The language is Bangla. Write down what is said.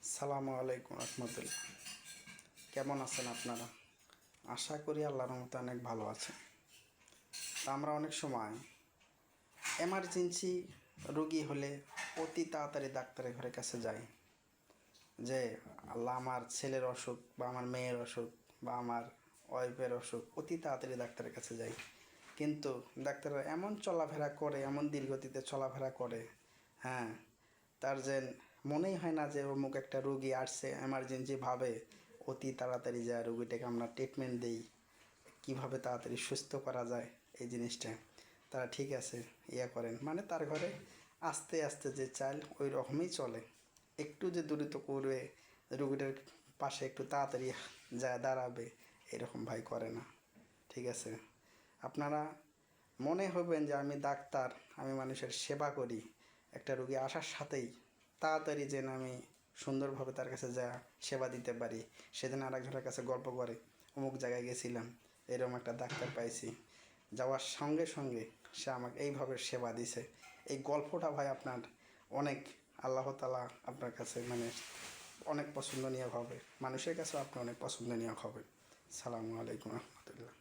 সালামু আলাইকুম রহমতুল্লাহ। কেমন আছেন আপনারা? আশা করি আল্লাহর রহমতে অনেক ভালো আছেন। তা আমরা অনেক সময় এমার্জেন্সি রোগী হলে অতি তাড়াতাড়ি ডাক্তারের ঘরের কাছে যাই, যে আল্লাহ আমার ছেলের অসুখ বা আমার মেয়ের অসুখ বা আমার ওয়াইফের অসুখ, অতি তাড়াতাড়ি ডাক্তারের কাছে যাই। কিন্তু ডাক্তাররা এমন চলাফেরা করে, এমন ধীরগতিতে চলাফেরা করে, হ্যাঁ, তার যে মনেই হয় না যে অমুক একটা রুগী আসছে এমার্জেন্সিভাবে, অতি তাড়াতাড়ি যায় রুগীটাকে আমরা ট্রিটমেন্ট দিই, কীভাবে তাড়াতাড়ি সুস্থ করা যায় এই জিনিসটা তারা ঠিক আছে করেন। মানে তার ঘরে আস্তে আস্তে যে চাল ওই রকমই চলে, একটু যে দ্রুত করবে রুগীটার পাশে একটু তাড়াতাড়ি যায় দাঁড়াবে, এরকম ভাই করে না। ঠিক আছে, আপনারা মনে হবেন যে আমি ডাক্তার, আমি মানুষের সেবা করি, একটা রুগী আসার সাথেই তাড়াতাড়ি যেন আমি সুন্দরভাবে তার কাছে যা সেবা দিতে পারি। সেদিন আরেকজনের কাছে গল্প করে, অমুক জায়গায় গেছিলাম, এরকম একটা ডাক্তার পাইছি, যাওয়ার সঙ্গে সঙ্গে সে আমাকে এইভাবে সেবা দিছে। এই গল্পটা ভাই আপনার অনেক, আল্লাহ তাআলা আপনার কাছে মানে অনেক পছন্দনীয় হবে, মানুষের কাছেও আপনি অনেক পছন্দনীয় হবে। সালামু আলাইকুম রহমতুল্লাহ।